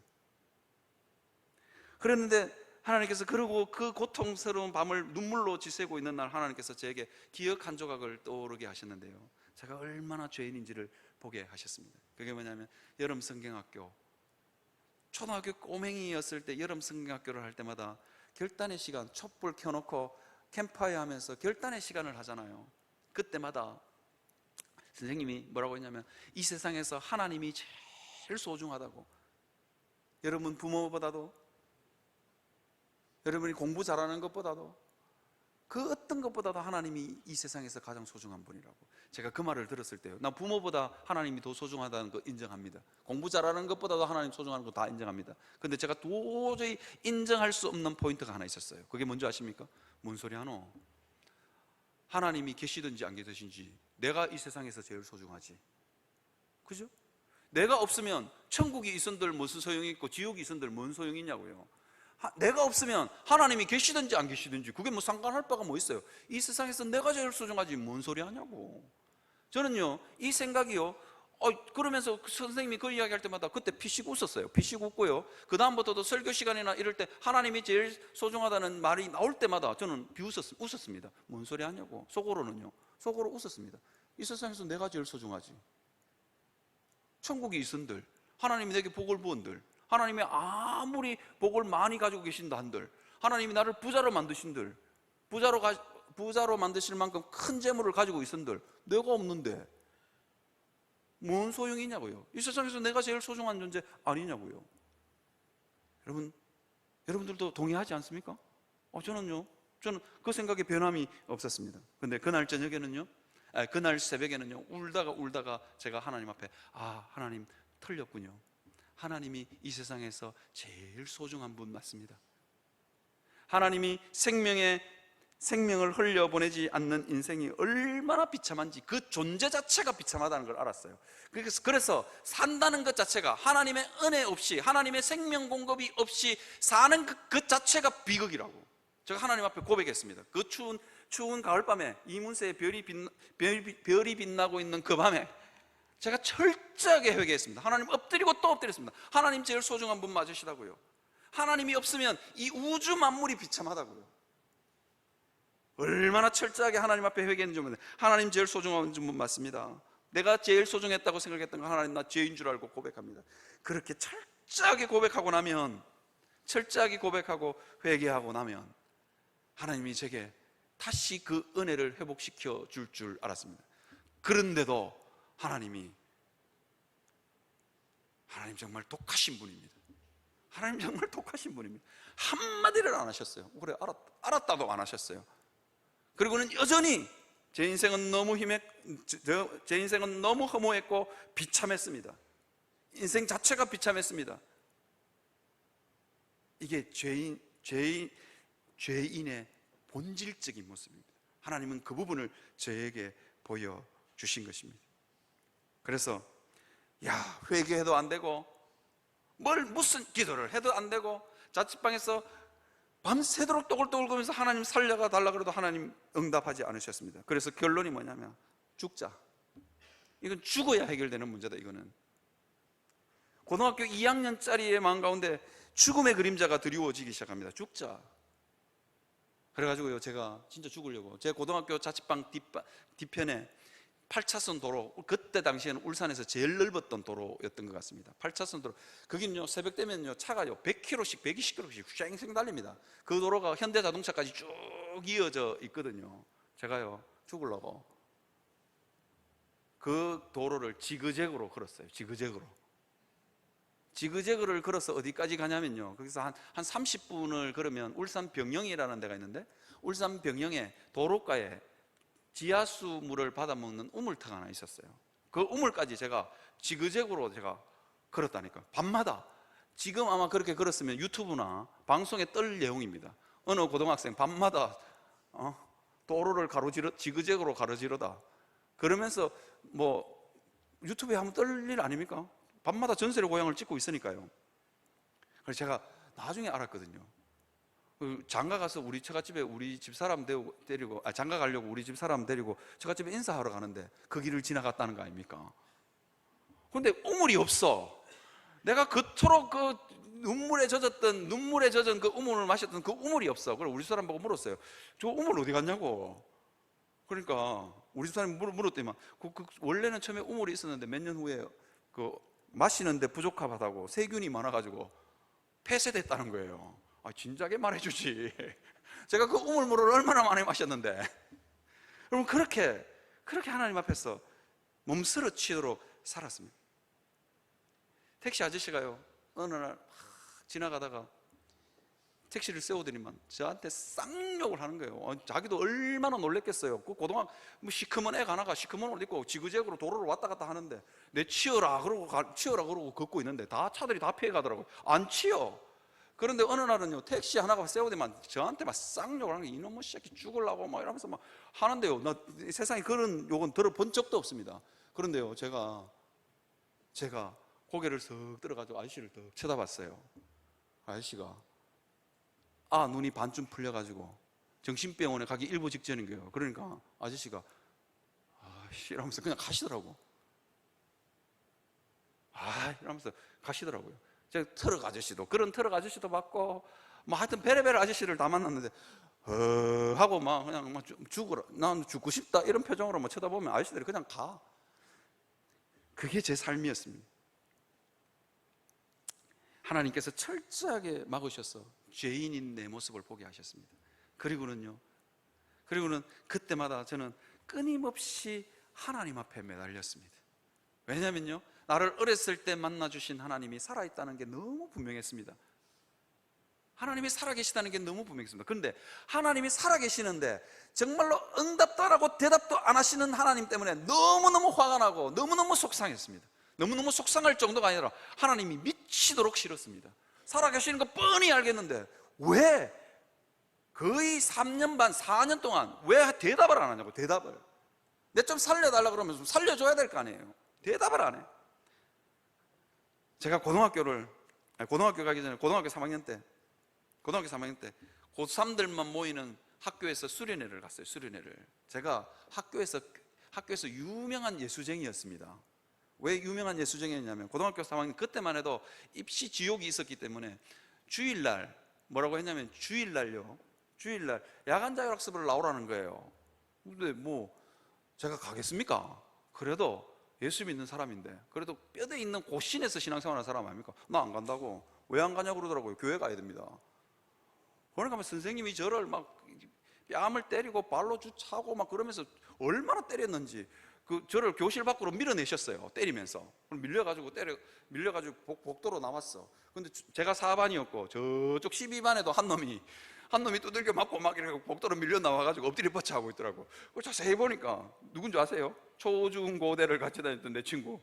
그랬는데 하나님께서, 그러고 그 고통스러운 밤을 눈물로 지새고 있는 날 하나님께서 저에게 기억 한 조각을 떠오르게 하셨는데요, 제가 얼마나 죄인인지를 보게 하셨습니다. 그게 뭐냐면, 여름 성경학교, 초등학교 꼬맹이였을 때 여름 성경학교를 할 때마다 결단의 시간, 촛불 켜놓고 캠프파이어 하면서 결단의 시간을 하잖아요. 그때마다 선생님이 뭐라고 했냐면, 이 세상에서 하나님이 제일 소중하다고. 여러분 부모보다도, 여러분이 공부 잘하는 것보다도, 그 어떤 것보다도 하나님이 이 세상에서 가장 소중한 분이라고. 제가 그 말을 들었을 때요, 난 부모보다 하나님이 더 소중하다는 거 인정합니다. 공부 잘하는 것보다도 하나님 소중한 거 다 인정합니다. 근데 제가 도저히 인정할 수 없는 포인트가 하나 있었어요. 그게 뭔지 아십니까? 뭔 소리 하노? 하나님이 계시든지 안 계시든지 내가 이 세상에서 제일 소중하지, 그죠? 내가 없으면 천국이 있은들 무슨 소용이 있고 지옥이 있은들 뭔 소용이 있냐고요. 내가 없으면 하나님이 계시든지 안 계시든지 그게 뭐 상관할 바가 뭐 있어요. 이 세상에서 내가 제일 소중하지 뭔 소리 하냐고. 저는요, 이 생각이요, 그러면서 선생님이 그 이야기할 때마다 그때 피식 웃었어요. 피식 웃고요, 그 다음부터도 설교 시간이나 이럴 때 하나님이 제일 소중하다는 말이 나올 때마다 저는 웃었습니다. 뭔 소리 하냐고. 속으로 웃었습니다. 이 세상에서 내가 제일 소중하지. 천국이 있은들, 하나님이 내게 복을 부은들, 하나님이 아무리 복을 많이 가지고 계신다 한들, 하나님이 나를 부자로 만드신들, 부자로 만드실 만큼 큰 재물을 가지고 있은들 내가 없는데 뭔 소용이냐고요. 이 세상에서 내가 제일 소중한 존재 아니냐고요. 여러분들도 동의하지 않습니까? 저는 그 생각에 변함이 없었습니다. 근데 그날 그날 새벽에는요, 울다가 제가 하나님 앞에, 하나님 틀렸군요. 하나님이 이 세상에서 제일 소중한 분 맞습니다. 하나님이 생명을 흘려보내지 않는 인생이 얼마나 비참한지, 그 존재 자체가 비참하다는 걸 알았어요. 그래서 산다는 것 자체가, 하나님의 은혜 없이, 하나님의 생명 공급이 없이 사는 그 자체가 비극이라고 제가 하나님 앞에 고백했습니다. 그 추운 가을밤에 이문세의 별이 빛나고 있는 그 밤에 제가 철저하게 회개했습니다. 하나님 엎드리고 또 엎드렸습니다. 하나님 제일 소중한 분 맞으시다고요. 하나님이 없으면 이 우주 만물이 비참하다고요. 얼마나 철저하게 하나님 앞에 회개했는지 모르겠는데, 하나님 제일 소중한 분 맞습니다. 내가 제일 소중했다고 생각했던 거, 하나님 나 죄인 줄 알고 고백합니다. 그렇게 철저하게 고백하고 회개하고 나면 하나님이 제게 다시 그 은혜를 회복시켜 줄 알았습니다. 그런데도 하나님 정말 독하신 분입니다. 하나님 정말 독하신 분입니다. 한마디를 안 하셨어요. 그래, 알았다도 안 하셨어요. 그리고는 여전히 제 인생은 너무 허무했고 비참했습니다. 인생 자체가 비참했습니다. 이게 죄인의 본질적인 모습입니다. 하나님은 그 부분을 저에게 보여주신 것입니다. 그래서 회개해도 안 되고 무슨 기도를 해도 안 되고 자취방에서 밤새도록 또글또글 거리면서 하나님 살려가 달라 그래도 하나님 응답하지 않으셨습니다. 그래서 결론이 뭐냐면 죽자. 이건 죽어야 해결되는 문제다. 이거는 고등학교 2학년짜리의 마음 가운데 죽음의 그림자가 드리워지기 시작합니다. 죽자. 그래가지고요, 제가 진짜 죽으려고 제 고등학교 자취방 뒤편에 8차선 도로, 그때 당시에는 울산에서 제일 넓었던 도로였던 것 같습니다. 8차선 도로. 거기는요, 새벽 되면요, 차가요 100km씩 120km씩 쌩쌩 달립니다. 그 도로가 현대자동차까지 쭉 이어져 있거든요. 제가요, 죽으려고 그 도로를 지그재그로 걸었어요. 지그재그를 걸어서 어디까지 가냐면요, 거기서 한 30분을 걸으면 울산 병영이라는 데가 있는데, 울산 병영의 도로가에 지하수 물을 받아먹는 우물터가 하나 있었어요. 그 우물까지 제가 지그재그로 걸었다니까요. 밤마다. 지금 아마 그렇게 걸었으면 유튜브나 방송에 뜰 내용입니다. 어느 고등학생 밤마다 도로를 지그재그로 가로지르다 그러면서 유튜브에 한번 뜰 일 아닙니까? 밤마다 전설의 고향을 찍고 있으니까요. 그래서 제가 나중에 알았거든요. 장가 가서 우리 처갓집에 우리 집사람 데리고 장가 가려고 우리 집사람 데리고 처갓집에 인사하러 가는데 그 길을 지나갔다는 거 아닙니까? 그런데 우물이 없어. 내가 그토록 그 눈물에 젖은 그 우물을 마셨던 그 우물이 없어. 그래서 우리 집사람 보고 물었어요. 저 우물 어디 갔냐고. 그러니까 우리 집사람이 물었더니만 원래는 처음에 우물이 있었는데 몇 년 후에 마시는데 부족하다고 세균이 많아가지고 폐쇄됐다는 거예요. 진작에 말해주지. 제가 그 우물물을 얼마나 많이 마셨는데. 여러분, 그렇게 하나님 앞에서 몸서러치도록 살았습니다. 택시 아저씨가요, 어느 날 지나가다가 택시를 세우더니만 저한테 쌍욕을 하는 거예요. 자기도 얼마나 놀랬겠어요. 그 고등학교 시커먼 애가 하나가 시커먼 옷 입고 지그재그로 도로를 왔다 갔다 하는데 내 치어라 그러고 걷고 있는데 차들이 다 피해 가더라고요. 안 치여. 그런데 어느 날은요, 택시 하나가 세우더니만 저한테 막 쌍욕을 하는 거예요. 이놈의 새끼 죽으려고 막 이러면서 막 하는데요, 나 세상에 그런 욕은 들어본 적도 없습니다. 그런데요, 제가 고개를 쓱 들어가지고 아저씨를 더 쳐다봤어요. 아저씨가 눈이 반쯤 풀려가지고 정신병원에 가기 일보 직전인 거예요. 그러니까 아저씨가 이러면서 그냥 가시더라고. 이러면서 가시더라고요. 제가 그런 트럭 아저씨도 봤고 하여튼 베레베레 아저씨를 다 만났는데 하고 그냥 죽으라, 난 죽고 싶다 이런 표정으로 쳐다보면 아저씨들이 그냥 가. 그게 제 삶이었습니다. 하나님께서 철저하게 막으셔서 죄인인 내 모습을 보게 하셨습니다. 그리고는 그때마다 저는 끊임없이 하나님 앞에 매달렸습니다. 왜냐면요, 나를 어렸을 때 만나주신 하나님이 살아있다는 게 너무 분명했습니다. 하나님이 살아계시다는 게 너무 분명했습니다. 그런데 하나님이 살아계시는데 정말로 응답도 안 하고 대답도 안 하시는 하나님 때문에 너무너무 화가 나고 너무너무 속상했습니다. 너무너무 속상할 정도가 아니라 하나님이 미치도록 싫었습니다. 살아계시는 거 뻔히 알겠는데 왜 거의 3년 반, 4년 동안 왜 대답을 안 하냐고. 대답을 내 좀 살려달라 그러면 좀 살려줘야 될 거 아니에요. 대답을 안 해. 제가 고등학교 가기 전에 고등학교 3학년 때 고3들만 모이는 학교에서 수련회를 갔어요. 수련회를. 제가 학교에서 유명한 예수쟁이였습니다. 왜 유명한 예수쟁이였냐면 고등학교 3학년 그때만 해도 입시 지옥이 있었기 때문에 주일날 뭐라고 했냐면 주일날 야간 자율학습을 나오라는 거예요. 근데 제가 가겠습니까? 그래도 예수 믿는 사람인데, 그래도 뼈대 있는 고신에서 신앙생활하는 사람 아닙니까? 나 안 간다고. 왜 안 가냐고 그러더라고요. 교회 가야 됩니다. 그러니까 선생님이 저를 막 뺨을 때리고 발로 차고 막 그러면서 얼마나 때렸는지 저를 교실 밖으로 밀어내셨어요. 때리면서. 그럼 밀려가지고 복도로 나왔어. 근데 제가 4반이었고 저쪽 12반에도 한 놈이 두들겨 맞고 막 이렇게 복도로 밀려 나와가지고 엎드려 뻗쳐하고 있더라고. 그걸 자세히 보니까 누군지 아세요? 초중고대를 같이 다녔던 내 친구.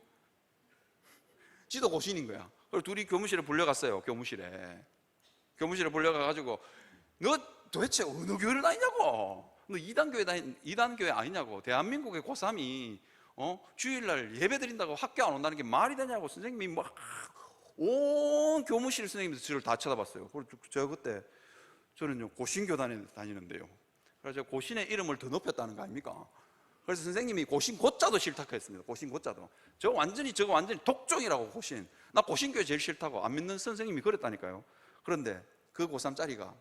지도 고신인 거야. 그래서 둘이 교무실에 불려갔어요. 교무실에 불려가가지고 너 도대체 어느 교회를 다니냐고. 너 이단 교회 아니냐고. 대한민국의 고3이 주일날 예배 드린다고 학교 안 온다는 게 말이 되냐고. 선생님이 막 온 교무실 선생님들 저를 다 쳐다봤어요. 그래서 제가 그때 저는요 고신교 다니는데요. 그래서 제가 고신의 이름을 더 높였다는 거 아닙니까? 그래서 선생님이 고신 고자도 싫다고 했습니다. 고신 고자도. 저거 완전히 독종이라고. 고신. 나 고신교회 제일 싫다고 안 믿는 선생님이 그랬다니까요. 그런데 그 고3짜리가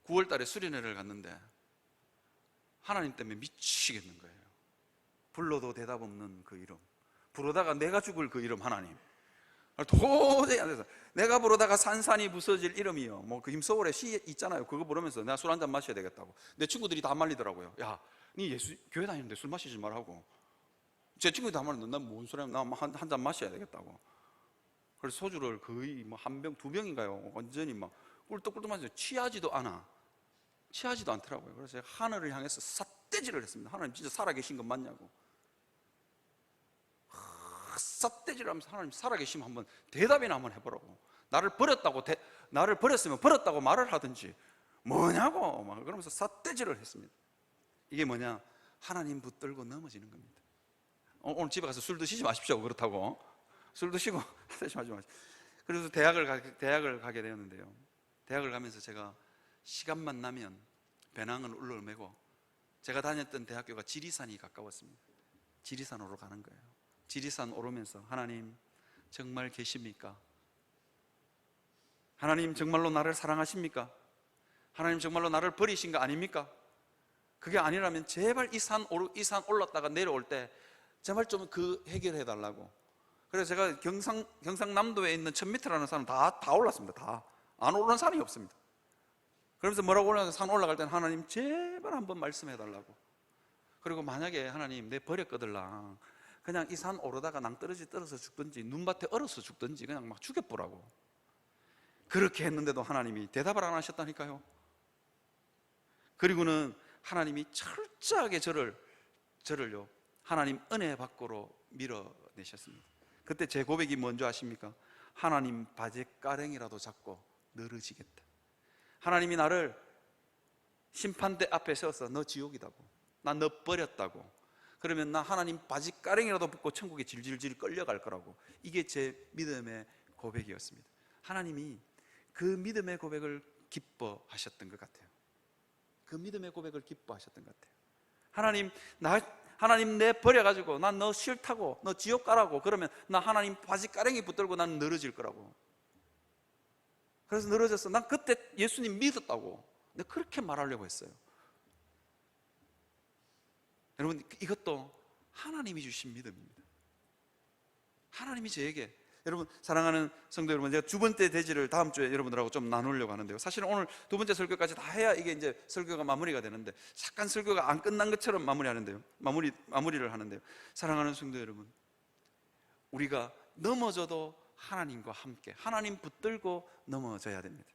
9월 달에 수련회를 갔는데 하나님 때문에 미치겠는 거예요. 불러도 대답 없는 그 이름, 부르다가 내가 죽을 그 이름 하나님. 도저히 안 돼서 내가 부르다가 산산이 부서질 이름이요. 뭐 그 김서울의 시 있잖아요. 그거 부르면서 내가 술 한잔 마셔야 되겠다고. 내 친구들이 다 말리더라고요. 야, 니 예수 교회 다니는데 술 마시지 말라고. 제 친구들이 다 말리는데 난 뭔 소리야? 나 한 잔 마셔야 되겠다고. 그래서 소주를 거의 뭐 한 병, 두 병인가요? 완전히 막 꿀떡꿀떡 마셔. 취하지도 않더라고요. 그래서 제가 하늘을 향해서 삿대질을 했습니다. 하나님 진짜 살아계신 건 맞냐고. 삿대질을 하면서 하나님 살아계시면 한번 대답이나 한번 해보라고. 나를 버렸으면 버렸다고 말을 하든지 뭐냐고 막 그러면서 삿대질을 했습니다. 이게 뭐냐? 하나님 붙들고 넘어지는 겁니다. 오늘 집에 가서 술 드시지 마십시오. 그렇다고 술 드시고 하지 마십시오. 그래서 대학을 가게 되었는데요. 대학을 가면서 제가 시간만 나면 배낭을 울러매고, 제가 다녔던 대학교가 지리산이 가까웠습니다. 지리산으로 가는 거예요. 지리산 오르면서 하나님 정말 계십니까? 하나님 정말로 나를 사랑하십니까? 하나님 정말로 나를 버리신 거 아닙니까? 그게 아니라면 제발 이 산 올랐다가 내려올 때 제발 좀 그 해결해 달라고. 그래서 제가 경상남도에 있는 1000m라는 산은 다 올랐습니다. 다 안 오르는 산이 없습니다. 그러면서 뭐라고 올라가서 산 올라갈 때는 하나님 제발 한번 말씀해 달라고. 그리고 만약에 하나님 내 버렸거들랑 그냥 이 산 오르다가 낭떠러지 떨어서 죽든지 눈밭에 얼어서 죽든지 그냥 막 죽여보라고. 그렇게 했는데도 하나님이 대답을 안 하셨다니까요. 그리고는 하나님이 철저하게 저를요 하나님 은혜 밖으로 밀어내셨습니다. 그때 제 고백이 뭔지 아십니까? 하나님 바지가랭이라도 잡고 늘어지겠다. 하나님이 나를 심판대 앞에 세워서 너 지옥이다고, 난 너 버렸다고, 그러면 나 하나님 바지가랭이라도 붙고 천국에 질질질 끌려갈 거라고. 이게 제 믿음의 고백이었습니다. 하나님이 그 믿음의 고백을 기뻐하셨던 것 같아요. 그 믿음의 고백을 기뻐하셨던 것 같아요. 하나님 내 버려가지고 난 너 싫다고, 너 지옥 가라고 그러면 나 하나님 바지가랭이 붙들고 난 늘어질 거라고. 그래서 늘어졌어. 난 그때 예수님 믿었다고 내가 그렇게 말하려고 했어요. 여러분, 이것도 하나님이 주신 믿음입니다. 하나님이 저에게, 여러분 사랑하는 성도 여러분, 제가 두 번째 대지를 다음 주에 여러분들하고 좀 나누려고 하는데요. 사실은 오늘 두 번째 설교까지 다 해야 이게 이제 설교가 마무리가 되는데 잠깐 설교가 안 끝난 것처럼 마무리를 하는데요. 사랑하는 성도 여러분, 우리가 넘어져도 하나님과 함께 하나님 붙들고 넘어져야 됩니다.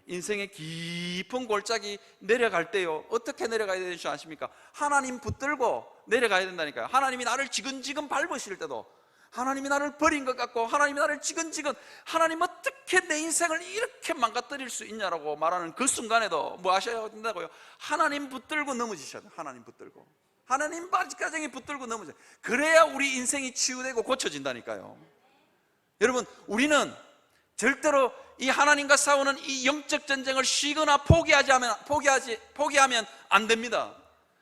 인생의 깊은 골짜기 내려갈 때요, 어떻게 내려가야 되는 줄 아십니까? 하나님 붙들고 내려가야 된다니까요. 하나님이 나를 지근지근 밟으실 때도, 하나님이 나를 버린 것 같고 하나님이 나를 지근지근, 하나님 어떻게 내 인생을 이렇게 망가뜨릴 수 있냐라고 말하는 그 순간에도 뭐 하셔야 된다고요? 하나님 붙들고 넘어지셔야 돼요. 하나님 붙들고, 하나님 바지가정에 붙들고 넘어져요. 그래야 우리 인생이 치유되고 고쳐진다니까요. 여러분, 우리는 절대로 이 하나님과 싸우는 이 영적 전쟁을 쉬거나 포기하면 안 됩니다.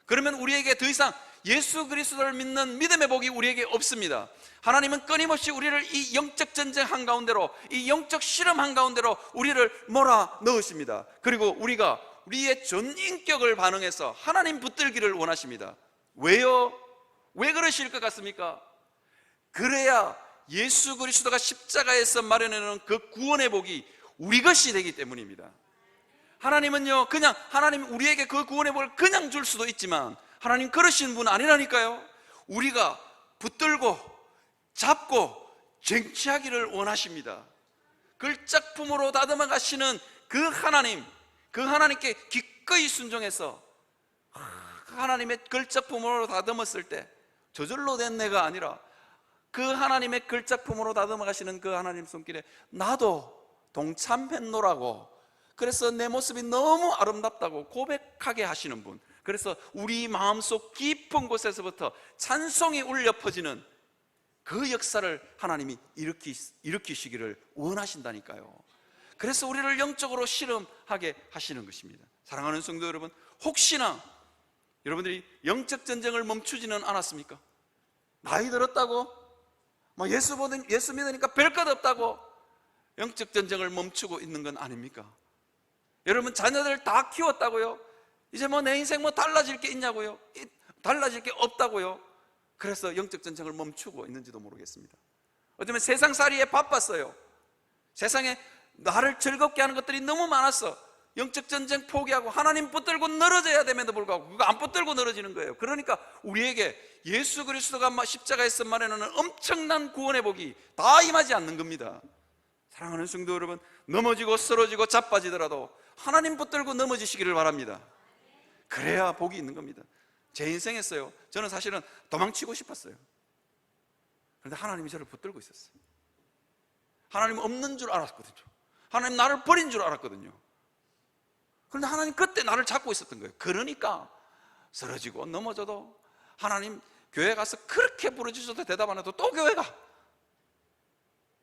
그러면 우리에게 더 이상 예수 그리스도를 믿는 믿음의 복이 우리에게 없습니다. 하나님은 끊임없이 우리를 이 영적 전쟁 한가운데로, 이 영적 실험 한가운데로 우리를 몰아 넣으십니다. 그리고 우리가 우리의 전 인격을 반응해서 하나님 붙들기를 원하십니다. 왜요? 왜 그러실 것 같습니까? 그래야 예수 그리스도가 십자가에서 마련해놓은 그 구원의 복이 우리 것이 되기 때문입니다. 하나님은요, 그냥 하나님 우리에게 그 구원의 복을 그냥 줄 수도 있지만 하나님 그러시는 분 아니라니까요. 우리가 붙들고 잡고 쟁취하기를 원하십니다. 걸작품으로 다듬어 가시는 그 하나님, 그 하나님께 기꺼이 순종해서 하나님의 걸작품으로 다듬었을 때 저절로 된 내가 아니라 그 하나님의 걸작품으로 다듬어 가시는 그 하나님 손길에 나도 동참했노라고, 그래서 내 모습이 너무 아름답다고 고백하게 하시는 분, 그래서 우리 마음속 깊은 곳에서부터 찬송이 울려 퍼지는 그 역사를 하나님이 일으키시기를 원하신다니까요. 그래서 우리를 영적으로 실험하게 하시는 것입니다. 사랑하는 성도 여러분, 혹시나 여러분들이 영적 전쟁을 멈추지는 않았습니까? 나이 들었다고 예수 믿으니까 별것 없다고 영적 전쟁을 멈추고 있는 건 아닙니까? 여러분 자녀들 다 키웠다고요? 이제 내 인생 달라질 게 있냐고요? 달라질 게 없다고요? 그래서 영적 전쟁을 멈추고 있는지도 모르겠습니다. 어쩌면 세상살이에 바빴어요. 세상에 나를 즐겁게 하는 것들이 너무 많았어. 영적 전쟁 포기하고 하나님 붙들고 늘어져야 됨에도 불구하고 그거 안 붙들고 늘어지는 거예요. 그러니까 우리에게 예수 그리스도가 십자가에서 마련하는 엄청난 구원의 복이 다 임하지 않는 겁니다. 사랑하는 성도 여러분, 넘어지고 쓰러지고 자빠지더라도 하나님 붙들고 넘어지시기를 바랍니다. 그래야 복이 있는 겁니다. 제 인생에서요, 저는 사실은 도망치고 싶었어요. 그런데 하나님이 저를 붙들고 있었어요. 하나님 없는 줄 알았거든요. 하나님 나를 버린 줄 알았거든요. 그런데 하나님 그때 나를 잡고 있었던 거예요. 그러니까 쓰러지고 넘어져도 하나님 교회 가서 그렇게 부르짖어도 대답 안 해도 또 교회 가.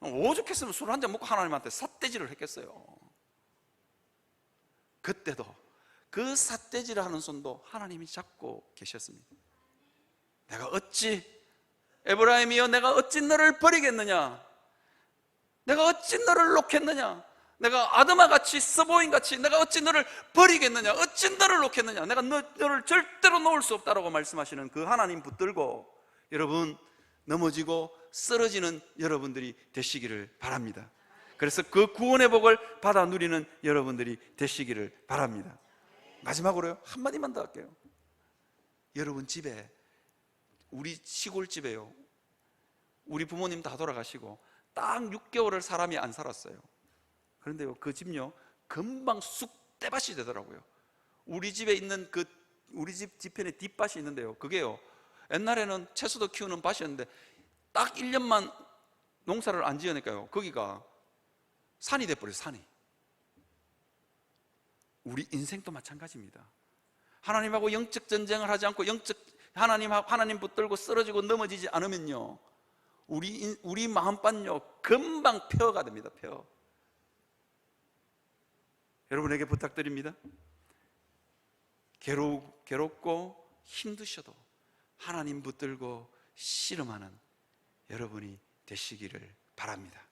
오죽했으면 술 한잔 먹고 하나님한테 삿대질을 했겠어요. 그때도 그 삿대질을 하는 손도 하나님이 잡고 계셨습니다. 내가 어찌, 에브라임이여 내가 어찌 너를 버리겠느냐, 내가 어찌 너를 놓겠느냐, 내가 아드마같이 서보인같이 내가 어찌 너를 버리겠느냐, 어찌 너를 놓겠느냐, 내가 너를 절대로 놓을 수 없다라고 말씀하시는 그 하나님 붙들고 여러분 넘어지고 쓰러지는 여러분들이 되시기를 바랍니다. 그래서 그 구원의 복을 받아 누리는 여러분들이 되시기를 바랍니다. 마지막으로요, 한마디만 더 할게요. 여러분 집에, 우리 시골집에요, 우리 부모님 다 돌아가시고 딱 6개월을 사람이 안 살았어요. 그런데요, 그 집요 금방 쑥대밭이 되더라고요. 우리 집에 있는 우리 집 뒤편에 뒷밭이 있는데요, 그게요 옛날에는 채소도 키우는 밭이었는데 딱 1년만 농사를 안 지으니까요 거기가 산이 돼버려요. 산이. 우리 인생도 마찬가지입니다. 하나님하고 영적 전쟁을 하지 않고 하나님 붙들고 쓰러지고 넘어지지 않으면요 우리 마음밭요 금방 폐허가 됩니다. 폐허. 여러분에게 부탁드립니다. 괴롭고 힘드셔도 하나님 붙들고 씨름하는 여러분이 되시기를 바랍니다.